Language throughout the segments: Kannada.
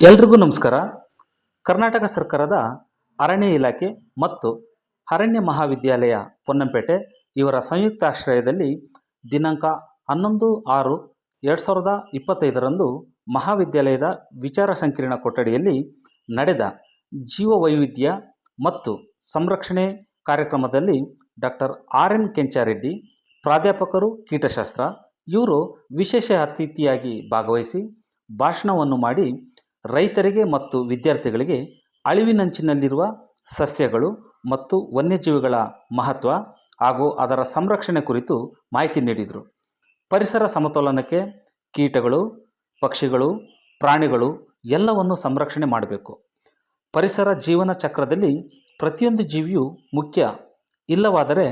ಎಲ್ರಿಗೂ ನಮಸ್ಕಾರ. ಕರ್ನಾಟಕ ಸರ್ಕಾರದ ಅರಣ್ಯ ಇಲಾಖೆ ಮತ್ತು ಅರಣ್ಯ ಮಹಾವಿದ್ಯಾಲಯ ಪೊನ್ನಂಪೇಟೆ ಇವರ ಸಂಯುಕ್ತಾಶ್ರಯದಲ್ಲಿ ದಿನಾಂಕ 11/6/2025ರಂದು ಮಹಾವಿದ್ಯಾಲಯದ ವಿಚಾರ ಸಂಕಿರಣ ಕೊಠಡಿಯಲ್ಲಿ ನಡೆದ ಜೀವವೈವಿಧ್ಯ ಮತ್ತು ಸಂರಕ್ಷಣೆ ಕಾರ್ಯಕ್ರಮದಲ್ಲಿ ಡಾಕ್ಟರ್ RN ಕೆಂಚಾರೆಡ್ಡಿ, ಪ್ರಾಧ್ಯಾಪಕರು ಕೀಟಶಾಸ್ತ್ರ, ಇವರು ವಿಶೇಷ ಅತಿಥಿಯಾಗಿ ಭಾಗವಹಿಸಿ ಭಾಷಣವನ್ನು ಮಾಡಿ ರೈತರಿಗೆ ಮತ್ತು ವಿದ್ಯಾರ್ಥಿಗಳಿಗೆ ಅಳಿವಿನಂಚಿನಲ್ಲಿರುವ ಸಸ್ಯಗಳು ಮತ್ತು ವನ್ಯಜೀವಿಗಳ ಮಹತ್ವ ಹಾಗೂ ಅದರ ಸಂರಕ್ಷಣೆ ಕುರಿತು ಮಾಹಿತಿ ನೀಡಿದರು. ಪರಿಸರ ಸಮತೋಲನಕ್ಕೆ ಕೀಟಗಳು, ಪಕ್ಷಿಗಳು, ಪ್ರಾಣಿಗಳು ಎಲ್ಲವನ್ನು ಸಂರಕ್ಷಣೆ ಮಾಡಬೇಕು. ಪರಿಸರ ಜೀವನ ಚಕ್ರದಲ್ಲಿ ಪ್ರತಿಯೊಂದು ಜೀವಿಯೂ ಮುಖ್ಯ, ಇಲ್ಲವಾದರೆ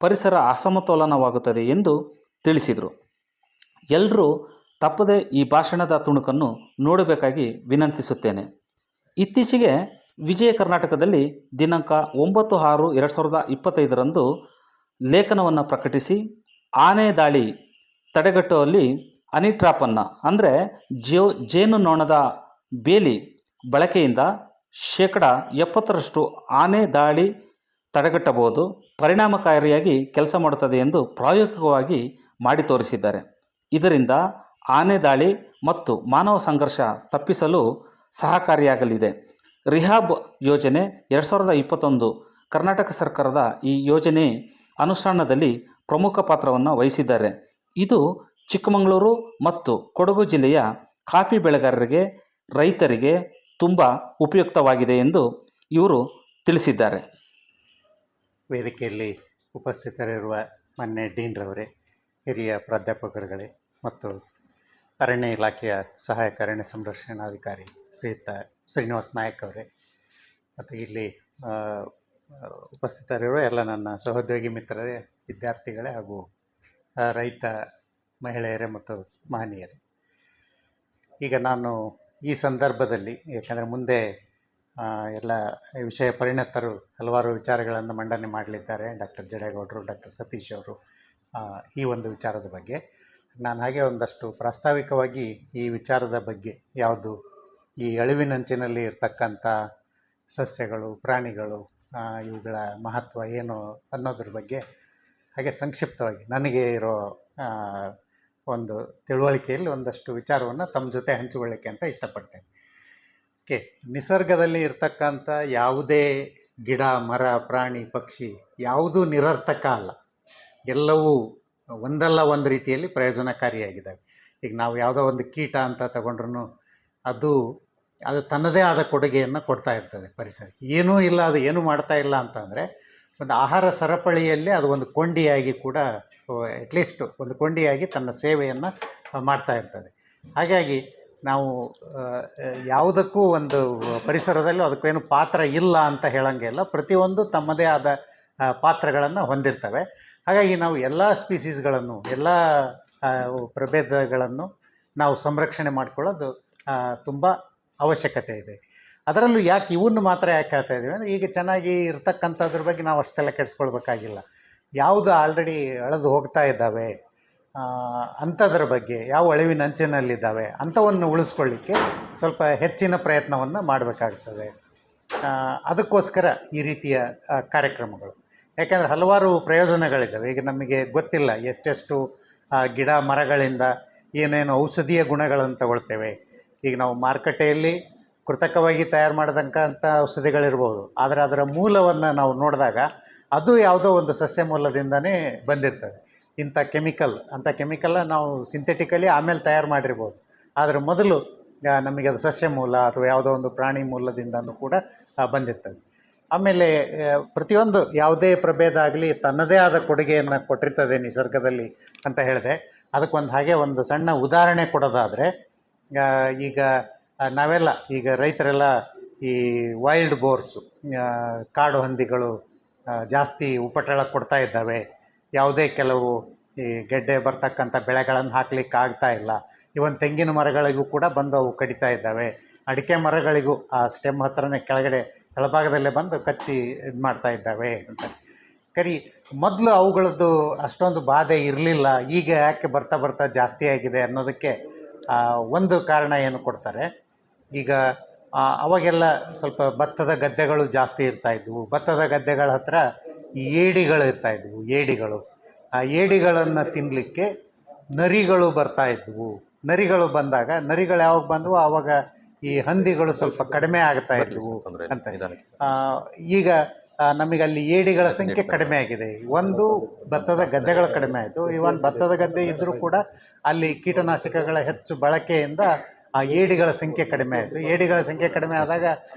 ಪರಿಸರ ಅಸಮತೋಲನವಾಗುತ್ತದೆ ಎಂದು ತಿಳಿಸಿದರು. ಎಲ್ಲರೂ ತಪ್ಪದೆ ಈ ಭಾಷಣದ ತುಣುಕನ್ನು ನೋಡಬೇಕಾಗಿ ವಿನಂತಿಸುತ್ತೇನೆ. ಇತ್ತೀಚೆಗೆ ವಿಜಯ ಕರ್ನಾಟಕದಲ್ಲಿ ದಿನಾಂಕ 9/6/2025ರಂದು ಲೇಖನವನ್ನು ಪ್ರಕಟಿಸಿ ಆನೆ ದಾಳಿ ತಡೆಗಟ್ಟುವಲ್ಲಿ ಹನಿ ಟ್ರ್ಯಾಪನ್ನು ಅಂದರೆ ಜೇನುನೊಣದ ಬೇಲಿ ಬಳಕೆಯಿಂದ 70% ಆನೆ ದಾಳಿ ತಡೆಗಟ್ಟಬಹುದು, ಪರಿಣಾಮಕಾರಿಯಾಗಿ ಕೆಲಸ ಮಾಡುತ್ತದೆ ಎಂದು ಪ್ರಾಯೋಗಿಕವಾಗಿ ಮಾಡಿ ತೋರಿಸಿದ್ದಾರೆ. ಇದರಿಂದ ಆನೆ ದಾಳಿ ಮತ್ತು ಮಾನವ ಸಂಘರ್ಷ ತಪ್ಪಿಸಲು ಸಹಕಾರಿಯಾಗಲಿದೆ. ರಿಹಾಬ್ ಯೋಜನೆ 2021 ಕರ್ನಾಟಕ ಸರ್ಕಾರದ ಈ ಯೋಜನೆ ಅನುಷ್ಠಾನದಲ್ಲಿ ಪ್ರಮುಖ ಪಾತ್ರವನ್ನು ವಹಿಸಿದ್ದಾರೆ. ಇದು ಚಿಕ್ಕಮಗಳೂರು ಮತ್ತು ಕೊಡಗು ಜಿಲ್ಲೆಯ ಕಾಫಿ ಬೆಳೆಗಾರರಿಗೆ, ರೈತರಿಗೆ ತುಂಬ ಉಪಯುಕ್ತವಾಗಿದೆ ಎಂದು ಇವರು ತಿಳಿಸಿದ್ದಾರೆ. ವೇದಿಕೆಯಲ್ಲಿ ಉಪಸ್ಥಿತರಿರುವ ಮಾನ್ಯ ಡೀನ್ರವರೇ, ಹಿರಿಯ ಪ್ರಾಧ್ಯಾಪಕರುಗಳೇ ಮತ್ತು ಅರಣ್ಯ ಇಲಾಖೆಯ ಸಹಾಯಕ ಅರಣ್ಯ ಸಂರಕ್ಷಣಾಧಿಕಾರಿ ಶ್ರೀಯುತ ಶ್ರೀನಿವಾಸ್ ನಾಯಕ್ ಅವರೇ, ಮತ್ತು ಇಲ್ಲಿ ಉಪಸ್ಥಿತರಿರುವ ಎಲ್ಲ ನನ್ನ ಸಹೋದ್ಯೋಗಿ ಮಿತ್ರರೇ, ವಿದ್ಯಾರ್ಥಿಗಳೇ ಹಾಗೂ ರೈತ ಮಹಿಳೆಯರೇ ಮತ್ತು ಮಹನೀಯರೇ, ಈಗ ನಾನು ಈ ಸಂದರ್ಭದಲ್ಲಿ, ಯಾಕಂದರೆ ಮುಂದೆ ಎಲ್ಲ ವಿಷಯ ಪರಿಣತರು ಹಲವಾರು ವಿಚಾರಗಳನ್ನು ಮಂಡನೆ ಮಾಡಲಿದ್ದಾರೆ, ಡಾಕ್ಟರ್ ಜಡೇಗೌಡರು, ಡಾಕ್ಟರ್ ಸತೀಶ್ ಅವರು, ಈ ಒಂದು ವಿಚಾರದ ಬಗ್ಗೆ ನಾನು ಹಾಗೆ ಒಂದಷ್ಟು ಪ್ರಾಸ್ತಾವಿಕವಾಗಿ ಈ ವಿಚಾರದ ಬಗ್ಗೆ, ಯಾವುದು ಈ ಅಳಿವಿನಂಚಿನಲ್ಲಿ ಇರ್ತಕ್ಕಂಥ ಸಸ್ಯಗಳು, ಪ್ರಾಣಿಗಳು, ಇವುಗಳ ಮಹತ್ವ ಏನು ಅನ್ನೋದ್ರ ಬಗ್ಗೆ ಹಾಗೆ ಸಂಕ್ಷಿಪ್ತವಾಗಿ ನನಗೆ ಇರೋ ಒಂದು ತಿಳುವಳಿಕೆಯಲ್ಲಿ ಒಂದಷ್ಟು ವಿಚಾರವನ್ನು ತಮ್ಮ ಜೊತೆ ಹಂಚಿಕೊಳ್ಳಿಕ್ಕೆ ಅಂತ ಇಷ್ಟಪಡ್ತೇನೆ. ನಿಸರ್ಗದಲ್ಲಿ ಇರ್ತಕ್ಕಂಥ ಯಾವುದೇ ಗಿಡ, ಮರ, ಪ್ರಾಣಿ, ಪಕ್ಷಿ ಯಾವುದೂ ನಿರರ್ಥಕ ಅಲ್ಲ. ಎಲ್ಲವೂ ಒಂದಲ್ಲ ಒಂದು ರೀತಿಯಲ್ಲಿ ಪ್ರಯೋಜನಕಾರಿಯಾಗಿದ್ದಾವೆ. ಈಗ ನಾವು ಯಾವುದೋ ಒಂದು ಕೀಟ ಅಂತ ತಗೊಂಡ್ರೂ ಅದು ತನ್ನದೇ ಆದ ಕೊಡುಗೆಯನ್ನು ಕೊಡ್ತಾ ಇರ್ತದೆ ಪರಿಸರ. ಏನೂ ಇಲ್ಲ, ಅದು ಏನೂ ಮಾಡ್ತಾ ಇಲ್ಲ ಅಂತಂದರೆ ಒಂದು ಆಹಾರ ಸರಪಳಿಯಲ್ಲಿ ಅದು ಒಂದು ಕೊಂಡಿಯಾಗಿ ಕೂಡ, ಅಟ್ಲೀಸ್ಟ್ ಒಂದು ಕೊಂಡಿಯಾಗಿ ತನ್ನ ಸೇವೆಯನ್ನು ಮಾಡ್ತಾ ಇರ್ತದೆ. ಹಾಗಾಗಿ ನಾವು ಯಾವುದಕ್ಕೂ ಒಂದು ಪರಿಸರದಲ್ಲಿ ಅದಕ್ಕೇನು ಪಾತ್ರ ಇಲ್ಲ ಅಂತ ಹೇಳೋಂಗಿಲ್ಲ. ಪ್ರತಿಯೊಂದು ತಮ್ಮದೇ ಆದ ಪಾತ್ರಗಳನ್ನು ಹೊಂದಿರ್ತವೆ. ಹಾಗಾಗಿ ನಾವು ಎಲ್ಲ ಸ್ಪೀಸೀಸ್ಗಳನ್ನು, ಎಲ್ಲ ಪ್ರಭೇದಗಳನ್ನು ನಾವು ಸಂರಕ್ಷಣೆ ಮಾಡಿಕೊಳ್ಳೋದು ತುಂಬ ಅವಶ್ಯಕತೆ ಇದೆ. ಅದರಲ್ಲೂ ಯಾಕೆ ಇವನ್ನು ಮಾತ್ರ ಯಾಕೆ ಹೇಳ್ತಾ ಇದ್ದೀವಿ ಅಂದರೆ, ಈಗ ಚೆನ್ನಾಗಿ ಇರ್ತಕ್ಕಂಥದ್ರ ಬಗ್ಗೆ ನಾವು ಅಷ್ಟೆಲ್ಲ ಕೆಡಿಸ್ಕೊಳ್ಬೇಕಾಗಿಲ್ಲ. ಯಾವುದು ಆಲ್ರೆಡಿ ಅಳೆದು ಹೋಗ್ತಾ ಇದ್ದಾವೆ ಅಂಥದ್ರ ಬಗ್ಗೆ, ಯಾವ ಅಳಿವಿನಂಚಿನಲ್ಲಿದ್ದಾವೆ ಅಂಥವನ್ನು ಉಳಿಸ್ಕೊಳ್ಳಿಕ್ಕೆ ಸ್ವಲ್ಪ ಹೆಚ್ಚಿನ ಪ್ರಯತ್ನವನ್ನು ಮಾಡಬೇಕಾಗ್ತದೆ. ಅದಕ್ಕೋಸ್ಕರ ಈ ರೀತಿಯ ಕಾರ್ಯಕ್ರಮಗಳು. ಯಾಕೆಂದರೆ ಹಲವಾರು ಪ್ರಯೋಜನಗಳಿದ್ದಾವೆ. ಈಗ ನಮಗೆ ಗೊತ್ತಿಲ್ಲ ಎಷ್ಟೆಷ್ಟು ಗಿಡ ಮರಗಳಿಂದ ಏನೇನು ಔಷಧೀಯ ಗುಣಗಳನ್ನು ತಗೊಳ್ತೇವೆ. ಈಗ ನಾವು ಮಾರುಕಟ್ಟೆಯಲ್ಲಿ ಕೃತಕವಾಗಿ ತಯಾರು ಮಾಡಿದಂಥ ಔಷಧಿಗಳಿರ್ಬೋದು, ಆದರೆ ಅದರ ಮೂಲವನ್ನು ನಾವು ನೋಡಿದಾಗ ಅದು ಯಾವುದೋ ಒಂದು ಸಸ್ಯ ಮೂಲದಿಂದನೇ ಬಂದಿರ್ತದೆ. ಅಂಥ ಕೆಮಿಕಲ್ಲ ನಾವು ಸಿಂಥೆಟಿಕಲಿ ಆಮೇಲೆ ತಯಾರು ಮಾಡಿರ್ಬೋದು, ಆದರೆ ಮೊದಲು ನಮಗೆ ಅದು ಸಸ್ಯ ಮೂಲ ಅಥವಾ ಯಾವುದೋ ಒಂದು ಪ್ರಾಣಿ ಮೂಲದಿಂದನೂ ಕೂಡ ಬಂದಿರ್ತದೆ. ಆಮೇಲೆ ಪ್ರತಿಯೊಂದು ಯಾವುದೇ ಪ್ರಭೇದ ಆಗಲಿ ತನ್ನದೇ ಆದ ಕೊಡುಗೆಯನ್ನು ಕೊಟ್ಟಿರ್ತದೆ ನಿಸರ್ಗದಲ್ಲಿ ಅಂತ ಹೇಳಿದೆ. ಅದಕ್ಕೊಂದು ಹಾಗೆ ಒಂದು ಸಣ್ಣ ಉದಾಹರಣೆ ಕೊಡೋದಾದರೆ, ಈಗ ನಾವೆಲ್ಲ ಈಗ ರೈತರೆಲ್ಲ ಈ ವೈಲ್ಡ್ ಬೋರ್ಸು, ಕಾಡು ಹಂದಿಗಳು ಜಾಸ್ತಿ ಉಪಟಳ ಕೊಡ್ತಾ ಇದ್ದಾವೆ. ಯಾವುದೇ ಕೆಲವು ಈ ಗೆಡ್ಡೆ ಬರ್ತಕ್ಕಂಥ ಬೆಳೆಗಳನ್ನು ಹಾಕ್ಲಿಕ್ಕೆ ಆಗ್ತಾ ಇಲ್ಲ. ಇವನ್ ತೆಂಗಿನ ಮರಗಳಿಗೂ ಕೂಡ ಬಂದು ಅವು ಕಡಿತಾ ಇದ್ದಾವೆ. ಅಡಿಕೆ ಮರಗಳಿಗೂ ಆ ಸ್ಟೆಮ್ ಹತ್ರನೇ ಕೆಳಗಡೆ ತಳಭಾಗದಲ್ಲೇ ಬಂದು ಕಚ್ಚಿ ಇದು ಮಾಡ್ತಾ ಇದ್ದಾವೆ ಅಂತ. ಮೊದಲು ಅವುಗಳದ್ದು ಅಷ್ಟೊಂದು ಬಾಧೆ ಇರಲಿಲ್ಲ, ಈಗ ಯಾಕೆ ಬರ್ತಾ ಜಾಸ್ತಿ ಆಗಿದೆ ಅನ್ನೋದಕ್ಕೆ ಒಂದು ಕಾರಣ ಏನು ಕೊಡ್ತಾರೆ, ಈಗ ಅವಾಗೆಲ್ಲ ಸ್ವಲ್ಪ ಭತ್ತದ ಗದ್ದೆಗಳು ಜಾಸ್ತಿ ಇರ್ತಾಯಿದ್ವು. ಭತ್ತದ ಗದ್ದೆಗಳ ಹತ್ರ ಈ ಏಡಿಗಳು ಇರ್ತಾಯಿದ್ವು. ಏಡಿಗಳು, ಆ ಏಡಿಗಳನ್ನು ತಿನ್ನಲಿಕ್ಕೆ ನರಿಗಳು ಬರ್ತಾಯಿದ್ವು. ನರಿಗಳು ಬಂದಾಗ, ನರಿಗಳು ಯಾವಾಗ ಬಂದವು ಆವಾಗ ಈ ಹಂದಿಗಳು ಸ್ವಲ್ಪ ಕಡಿಮೆ ಆಗ್ತಾ ಇದ್ವು ಅಂತ. ಈಗ ನಮಗೆ ಅಲ್ಲಿ ಏಡಿಗಳ ಸಂಖ್ಯೆ ಕಡಿಮೆ ಆಗಿದೆ. ಒಂದು ಭತ್ತದ ಗದ್ದೆಗಳು ಕಡಿಮೆ ಆಯಿತು. ಇವನ್ ಭತ್ತದ ಗದ್ದೆ ಇದ್ದರೂ ಕೂಡ ಅಲ್ಲಿ ಕೀಟನಾಶಕಗಳ ಹೆಚ್ಚು ಬಳಕೆಯಿಂದ ಆ ಏಡಿಗಳ ಸಂಖ್ಯೆ ಕಡಿಮೆ ಆಯಿತು. ಏಡಿಗಳ ಸಂಖ್ಯೆ ಕಡಿಮೆ ಆದಾಗ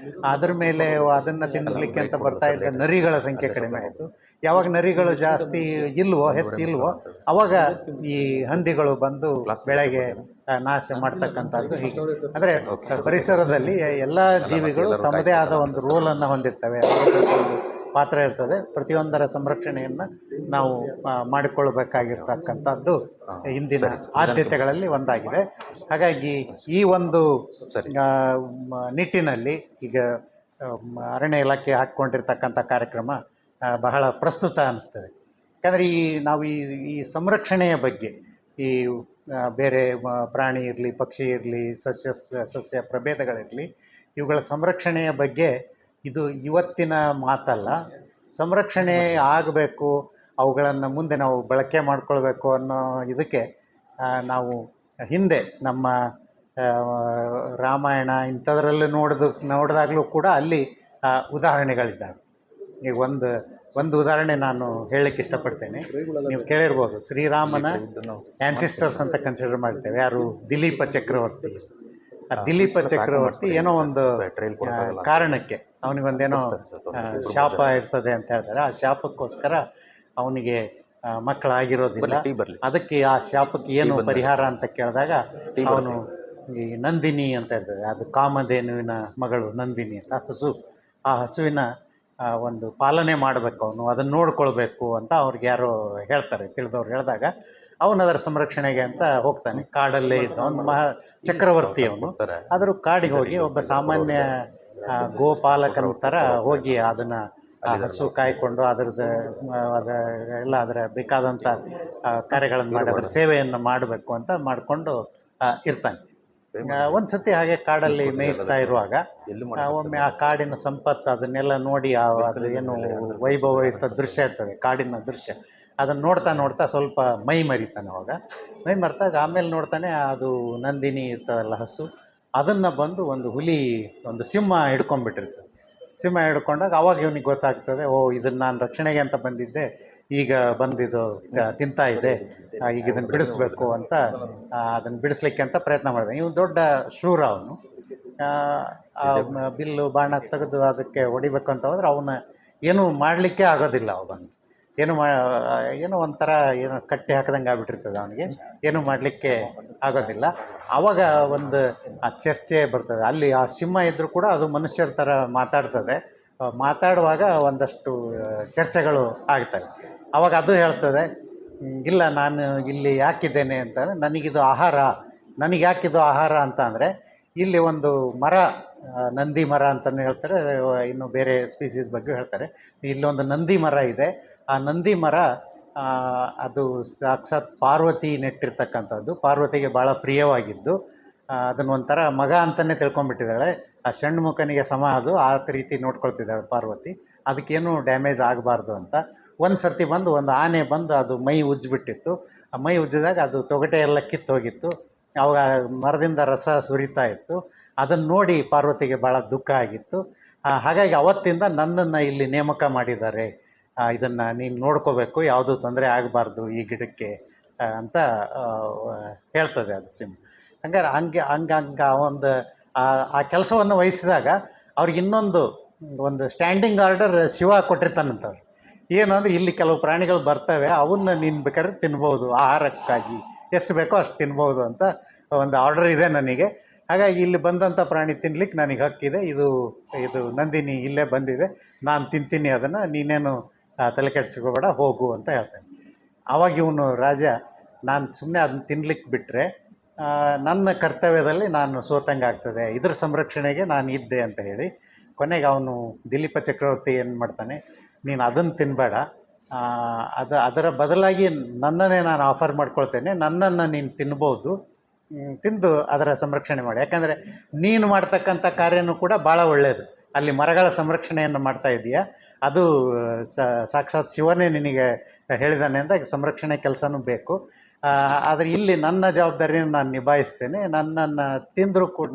ಅದ್ರ ಮೇಲೆ ಅದನ್ನು ತಿನ್ನಲಿಕ್ಕೆ ಅಂತ ಬರ್ತಾ ಇದ್ದ ನರಿಗಳ ಸಂಖ್ಯೆ ಕಡಿಮೆ ಆಯಿತು. ಯಾವಾಗ ನರಿಗಳು ಜಾಸ್ತಿ ಇಲ್ವೋ, ಹೆಚ್ಚಿಲ್ವೋ, ಅವಾಗ ಈ ಹಂದಿಗಳು ಬಂದು ಬೆಳೆಗೆ ನಾಶ ಮಾಡ್ತಕ್ಕಂಥದ್ದು. ಹೀಗೆ ಅಂದರೆ ಪರಿಸರದಲ್ಲಿ ಎಲ್ಲ ಜೀವಿಗಳು ತಮ್ಮದೇ ಆದ ಒಂದು ರೋಲನ್ನು ಹೊಂದಿರ್ತವೆ, ಒಂದು ಪಾತ್ರ ಇರ್ತದೆ. ಪ್ರತಿಯೊಂದರ ಸಂರಕ್ಷಣೆಯನ್ನು ನಾವು ಮಾಡಿಕೊಳ್ಬೇಕಾಗಿರ್ತಕ್ಕಂಥದ್ದು ಇಂದಿನ ಆದ್ಯತೆಗಳಲ್ಲಿ ಒಂದಾಗಿದೆ. ಹಾಗಾಗಿ ಈ ಒಂದು ನಿಟ್ಟಿನಲ್ಲಿ ಈಗ ಅರಣ್ಯ ಇಲಾಖೆ ಹಾಕ್ಕೊಂಡಿರ್ತಕ್ಕಂಥ ಕಾರ್ಯಕ್ರಮ ಬಹಳ ಪ್ರಸ್ತುತ ಅನ್ನಿಸ್ತದೆ. ಯಾಕಂದರೆ ನಾವು ಈ ಸಂರಕ್ಷಣೆಯ ಬಗ್ಗೆ, ಈ ಬೇರೆ ಪ್ರಾಣಿ ಇರಲಿ, ಪಕ್ಷಿ ಇರಲಿ, ಸಸ್ಯ ಪ್ರಭೇದಗಳಿರಲಿ, ಇವುಗಳ ಸಂರಕ್ಷಣೆಯ ಬಗ್ಗೆ ಇದು ಇವತ್ತಿನ ಮಾತಲ್ಲ. ಸಂರಕ್ಷಣೆ ಆಗಬೇಕು, ಅವುಗಳನ್ನು ಮುಂದೆ ನಾವು ಬಳಕೆ ಮಾಡಿಕೊಳ್ಬೇಕು ಅನ್ನೋ ಇದಕ್ಕೆ ನಾವು ಹಿಂದೆ ನಮ್ಮ ರಾಮಾಯಣ ಇಂಥದ್ರಲ್ಲಿ ನೋಡಿದಾಗಲೂ ಕೂಡ ಅಲ್ಲಿ ಉದಾಹರಣೆಗಳಿದ್ದಾವೆ. ಈಗ ಒಂದು ಉದಾಹರಣೆ ನಾನು ಹೇಳಲಿಕ್ಕೆ ಇಷ್ಟಪಡ್ತೇನೆ. ನೀವು ಕೇಳಿರ್ಬೋದು, ಶ್ರೀರಾಮನ ಆ್ಯನ್ಸಿಸ್ಟರ್ಸ್ ಅಂತ ಕನ್ಸಿಡರ್ ಮಾಡ್ತೇವೆ ಯಾರು, ದಿಲೀಪ ಚಕ್ರವರ್ತಿ. ಆ ದಿಲೀಪ ಚಕ್ರವರ್ತಿ ಏನೋ ಒಂದು ಕಾರಣಕ್ಕೆ ಅವನಿಗೊಂದೇನೋ ಶಾಪ ಇರ್ತದೆ ಅಂತ ಹೇಳ್ತಾರೆ. ಆ ಶಾಪಕ್ಕೋಸ್ಕರ ಅವನಿಗೆ ಮಕ್ಕಳಾಗಿರೋದಿಲ್ಲ. ಅದಕ್ಕೆ ಆ ಶಾಪಕ್ಕೆ ಏನು ಪರಿಹಾರ ಅಂತ ಕೇಳಿದಾಗ ಅವನು ಈ ನಂದಿನಿ ಅಂತ ಹೇಳ್ತದೆ, ಅದು ಕಾಮಧೇನುವಿನ ಮಗಳು ನಂದಿನಿ ಅಂತ ಹಸು. ಆ ಹಸುವಿನ ಒಂದು ಪಾಲನೆ ಮಾಡಬೇಕು ಅವನು, ಅದನ್ನು ನೋಡ್ಕೊಳ್ಬೇಕು ಅಂತ ಅವ್ರಿಗೆ ಯಾರೋ ಹೇಳ್ತಾರೆ, ತಿಳಿದವ್ರು ಹೇಳಿದಾಗ ಅವನು ಅದರ ಸಂರಕ್ಷಣೆಗೆ ಅಂತ ಹೋಗ್ತಾನೆ. ಕಾಡಲ್ಲೇ ಇದ್ದ ಅವನು ಚಕ್ರವರ್ತಿ. ಅವನು ಆದರೂ ಕಾಡಿಗೆ ಹೋಗಿ ಒಬ್ಬ ಸಾಮಾನ್ಯ ಗೋಪಾಲಕನ ಥರ ಹೋಗಿ ಅದನ್ನು ಹಸು ಕಾಯ್ಕೊಂಡು ಅದರ ಬೇಕಾದಂಥ ಕಾರ್ಯಗಳನ್ನು ಮಾಡಿ ಅದರ ಸೇವೆಯನ್ನು ಮಾಡಬೇಕು ಅಂತ ಮಾಡಿಕೊಂಡು ಇರ್ತಾನೆ. ಒಂದು ಸತಿ ಹಾಗೆ ಕಾಡಲ್ಲಿ ಮೇಯಿಸ್ತಾ ಇರುವಾಗ ಒಮ್ಮೆ ಆ ಕಾಡಿನ ಸಂಪತ್ತು ಅದನ್ನೆಲ್ಲ ನೋಡಿ ಅದು ಏನು ವೈಭವಯುತ ದೃಶ್ಯ ಇರ್ತದೆ, ಕಾಡಿನ ದೃಶ್ಯ, ಅದನ್ನು ನೋಡ್ತಾ ಸ್ವಲ್ಪ ಮೈ ಮರಿತಾನೆ. ಅವಾಗ ಮೈ ಮರೆತಾಗ ಆಮೇಲೆ ನೋಡ್ತಾನೆ ಅದು ನಂದಿನಿ ಇರ್ತದಲ್ಲ ಹಸು, ಅದನ್ನು ಬಂದು ಒಂದು ಹುಲಿ, ಒಂದು ಸಿಂಹ ಹಿಡ್ಕೊಂಡ್ಬಿಟ್ಟಿರ್ತದೆ. ಸಿಂಹ ಹಿಡ್ಕೊಂಡಾಗ ಅವಾಗ ಇವನಿಗೆ ಗೊತ್ತಾಗ್ತದೆ, ಓ ಇದನ್ನು ನಾನು ರಕ್ಷಣೆಗೆ ಅಂತ ಬಂದಿದ್ದೆ, ಈಗ ಬಂದಿದ್ದು ತಿಂತಾ ಇದೆ, ಈಗ ಇದನ್ನು ಬಿಡಿಸ್ಬೇಕು ಅಂತ ಅದನ್ನು ಬಿಡಿಸ್ಲಿಕ್ಕೆ ಅಂತ ಪ್ರಯತ್ನ ಮಾಡಿದೆ. ಇವನು ದೊಡ್ಡ ಶೂರ. ಅವನು ಬಿಲ್ಲು ಬಾಣ ತೆಗೆದು ಅದಕ್ಕೆ ಹೊಡಿಬೇಕು ಅಂತ ಹೋದ್ರೆ ಅವನ್ನ ಏನೂ ಮಾಡಲಿಕ್ಕೆ ಆಗೋದಿಲ್ಲ. ಅವನಿಗೆ ಏನೋ ಒಂಥರ ಏನೋ ಕಟ್ಟಿ ಹಾಕಿದಂಗೆ ಆಗ್ಬಿಟ್ಟಿರ್ತದೆ ಅವನಿಗೆ, ಏನೂ ಮಾಡಲಿಕ್ಕೆ ಆಗೋದಿಲ್ಲ. ಆವಾಗ ಒಂದು ಚರ್ಚೆ ಬರ್ತದೆ. ಅಲ್ಲಿ ಆ ಸಿಂಹ ಇದ್ದರೂ ಕೂಡ ಅದು ಮನುಷ್ಯರ ಥರ ಮಾತಾಡ್ತದೆ. ಮಾತಾಡುವಾಗ ಒಂದಷ್ಟು ಚರ್ಚೆಗಳು ಆಗ್ತವೆ. ಆವಾಗ ಅದು ಹೇಳ್ತದೆ, ಇಲ್ಲ ನಾನು ಇಲ್ಲಿ ಯಾಕಿದ್ದೇನೆ ಅಂತಂದರೆ ನನಗಿದು ಆಹಾರ. ನನಗೆ ಯಾಕಿದು ಆಹಾರ ಅಂತ ಅಂದರೆ ಇಲ್ಲಿ ಒಂದು ಮರ, ನಂದಿ ಮರ ಅಂತಲೂ ಹೇಳ್ತಾರೆ, ಇನ್ನು ಬೇರೆ ಸ್ಪೀಸೀಸ್ ಬಗ್ಗೆ ಹೇಳ್ತಾರೆ. ಇಲ್ಲೊಂದು ನಂದಿ ಮರ ಇದೆ. ಆ ನಂದಿ ಮರ ಅದು ಸಾಕ್ಷಾತ್ ಪಾರ್ವತಿ ನೆಟ್ಟಿರ್ತಕ್ಕಂಥದ್ದು, ಪಾರ್ವತಿಗೆ ಭಾಳ ಪ್ರಿಯವಾಗಿದ್ದು, ಅದನ್ನೊಂಥರ ಮಗ ಅಂತಲೇ ತಿಳ್ಕೊಂಬಿಟ್ಟಿದ್ದಾಳೆ. ಆ ಷಣ್ಮುಖನಿಗೆ ಸಮ ಅದು, ಆ ರೀತಿ ನೋಡ್ಕೊಳ್ತಿದ್ದಾಳೆ ಪಾರ್ವತಿ. ಅದಕ್ಕೇನು ಡ್ಯಾಮೇಜ್ ಆಗಬಾರ್ದು ಅಂತ ಒಂದು ಸರ್ತಿ ಬಂದು ಒಂದು ಆನೆ ಬಂದು ಅದು ಮೈ ಉಜ್ಜಿಬಿಟ್ಟಿತ್ತು. ಆ ಮೈ ಉಜ್ಜಿದಾಗ ಅದು ತೊಗಟೆ ಎಲ್ಲ ಕಿತ್ತೋಗಿತ್ತು. ಅವಾಗ ಮರದಿಂದ ರಸ ಸುರಿತಾ ಇತ್ತು. ಅದನ್ನು ನೋಡಿ ಪಾರ್ವತಿಗೆ ಭಾಳ ದುಃಖ ಆಗಿತ್ತು. ಹಾಗಾಗಿ ಅವತ್ತಿಂದ ನನ್ನನ್ನು ಇಲ್ಲಿ ನೇಮಕ ಮಾಡಿದ್ದಾರೆ, ಇದನ್ನು ನೀನು ನೋಡ್ಕೋಬೇಕು, ಯಾವುದೂ ತೊಂದರೆ ಆಗಬಾರ್ದು ಈ ಗಿಡಕ್ಕೆ ಅಂತ ಹೇಳ್ತದೆ ಅದು ಸಿಂಹ. ಹಂಗಾರೆ ಹಂಗೆ ಒಂದು ಆ ಕೆಲಸವನ್ನು ವಹಿಸಿದಾಗ ಅವ್ರಿಗೆ ಒಂದು ಸ್ಟ್ಯಾಂಡಿಂಗ್ ಆರ್ಡರ್ ಶಿವ ಕೊಟ್ಟಿರ್ತಾನಂತವ್ರು. ಏನು ಅಂದರೆ ಇಲ್ಲಿ ಕೆಲವು ಪ್ರಾಣಿಗಳು ಬರ್ತವೆ, ಅವನ್ನ ನೀನು ಬೇಕಾದ್ರೆ ತಿನ್ಬೋದು, ಆಹಾರಕ್ಕಾಗಿ ಎಷ್ಟು ಬೇಕೋ ಅಷ್ಟು ತಿನ್ಬೋದು ಅಂತ ಒಂದು ಆರ್ಡರ್ ಇದೆ ನನಗೆ. ಹಾಗಾಗಿ ಇಲ್ಲಿ ಬಂದಂಥ ಪ್ರಾಣಿ ತಿನ್ಲಿಕ್ಕೆ ನನಗೆ ಹಕ್ಕಿದೆ. ಇದು ನಂದಿನಿ ಇಲ್ಲೇ ಬಂದಿದೆ, ನಾನು ತಿಂತೀನಿ ಅದನ್ನು, ನೀನೇನು ತಲೆ ಕೆಡಿಸ್ಕೋಬೇಡ, ಹೋಗು ಅಂತ ಹೇಳ್ತಾನೆ. ಆವಾಗ ಇವನು ರಾಜ, ನಾನು ಸುಮ್ಮನೆ ಅದನ್ನ ತಿನ್ಲಿಕ್ಕೆ ಬಿಟ್ಟರೆ ನನ್ನ ಕರ್ತವ್ಯದಲ್ಲಿ ನಾನು ಸೋತಂಗೆ ಆಗ್ತದೆ, ಇದ್ರ ಸಂರಕ್ಷಣೆಗೆ ನಾನು ಇದ್ದೆ ಅಂತ ಹೇಳಿ ಕೊನೆಗೆ ಅವನು ದಿಲೀಪ ಚಕ್ರವರ್ತಿ ಏನು ಮಾಡ್ತಾನೆ, ನೀನು ಅದನ್ನು ತಿನ್ನಬೇಡ, ಅದರ ಬದಲಾಗಿ ನನ್ನನ್ನೇ ನಾನು ಆಫರ್ ಮಾಡ್ಕೊಳ್ತೇನೆ, ನನ್ನನ್ನು ನೀನು ತಿನ್ಬೋದು, ತಿಂದು ಅದರ ಸಂರಕ್ಷಣೆ ಮಾಡಿ. ಯಾಕಂದರೆ ನೀನು ಮಾಡ್ತಕ್ಕಂಥ ಕಾರ್ಯನೂ ಕೂಡ ಭಾಳ ಒಳ್ಳೆಯದು. ಅಲ್ಲಿ ಮರಗಳ ಸಂರಕ್ಷಣೆಯನ್ನು ಮಾಡ್ತಾ ಇದೆಯಾ, ಅದು ಸಾಕ್ಷಾತ್ ಶಿವನೇ ನಿನಗೆ ಹೇಳಿದಾನೆ ಅಂದಾಗ ಸಂರಕ್ಷಣೆ ಕೆಲಸನೂ ಬೇಕು. ಆದರೆ ಇಲ್ಲಿ ನನ್ನ ಜವಾಬ್ದಾರಿಯನ್ನು ನಾನು ನಿಭಾಯಿಸ್ತೇನೆ. ನನ್ನನ್ನು ತಿಂದರೂ ಕೂಡ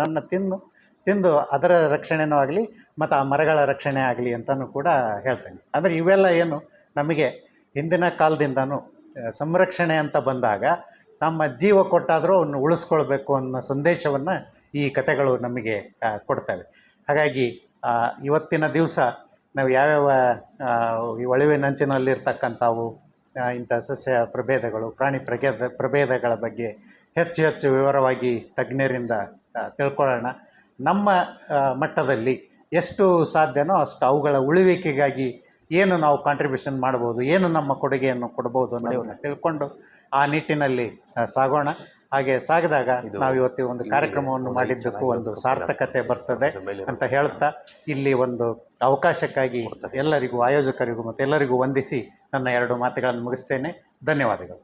ತಿಂದು ಅದರ ರಕ್ಷಣೆನೂ ಆಗಲಿ ಮತ್ತು ಆ ಮರಗಳ ರಕ್ಷಣೆ ಆಗಲಿ ಅಂತಲೂ ಕೂಡ ಹೇಳ್ತೇನೆ. ಅಂದರೆ ಇವೆಲ್ಲ ಏನು ನಮಗೆ ಹಿಂದಿನ ಕಾಲದಿಂದನೂ ಸಂರಕ್ಷಣೆ ಅಂತ ಬಂದಾಗ ನಮ್ಮ ಜೀವ ಕೊಟ್ಟಾದರೂ ಅವನ್ನು ಉಳಿಸ್ಕೊಳ್ಬೇಕು ಅನ್ನೋ ಸಂದೇಶವನ್ನು ಈ ಕಥೆಗಳು ನಮಗೆ ಕೊಡ್ತವೆ. ಹಾಗಾಗಿ ಇವತ್ತಿನ ದಿವಸ ನಾವು ಯಾವ್ಯಾವ ಈ ಒಳವಿನಂಚಿನಲ್ಲಿರ್ತಕ್ಕಂಥವು ಇಂಥ ಸಸ್ಯ ಪ್ರಭೇದಗಳು, ಪ್ರಾಣಿ ಪ್ರಭೇದಗಳ ಬಗ್ಗೆ ಹೆಚ್ಚು ವಿವರವಾಗಿ ತಜ್ಞರಿಂದ ತಿಳ್ಕೊಳ್ಳೋಣ. ನಮ್ಮ ಮಟ್ಟದಲ್ಲಿ ಎಷ್ಟು ಸಾಧ್ಯನೋ ಅಷ್ಟು ಅವುಗಳ ಉಳಿವಿಕೆಗಾಗಿ ಏನು ನಾವು ಕಾಂಟ್ರಿಬ್ಯೂಷನ್ ಮಾಡ್ಬೋದು, ಏನು ನಮ್ಮ ಕೊಡುಗೆಯನ್ನು ಕೊಡ್ಬೋದು ಅನ್ನೋದನ್ನು ತಿಳ್ಕೊಂಡು ಆ ನಿಟ್ಟಿನಲ್ಲಿ ಸಾಗೋಣ. ಹಾಗೆ ಸಾಗಿದಾಗ ನಾವು ಇವತ್ತು ಒಂದು ಕಾರ್ಯಕ್ರಮವನ್ನು ಮಾಡಿದ್ದಕ್ಕೂ ಒಂದು ಸಾರ್ಥಕತೆ ಬರ್ತದೆ ಅಂತ ಹೇಳ್ತಾ ಇಲ್ಲಿ ಒಂದು ಅವಕಾಶಕ್ಕಾಗಿ ಎಲ್ಲರಿಗೂ, ಆಯೋಜಕರಿಗೂ ಮತ್ತು ಎಲ್ಲರಿಗೂ ವಂದಿಸಿ ನನ್ನ 2 ಮಾತುಗಳನ್ನು ಮುಗಿಸ್ತೇನೆ. ಧನ್ಯವಾದಗಳು.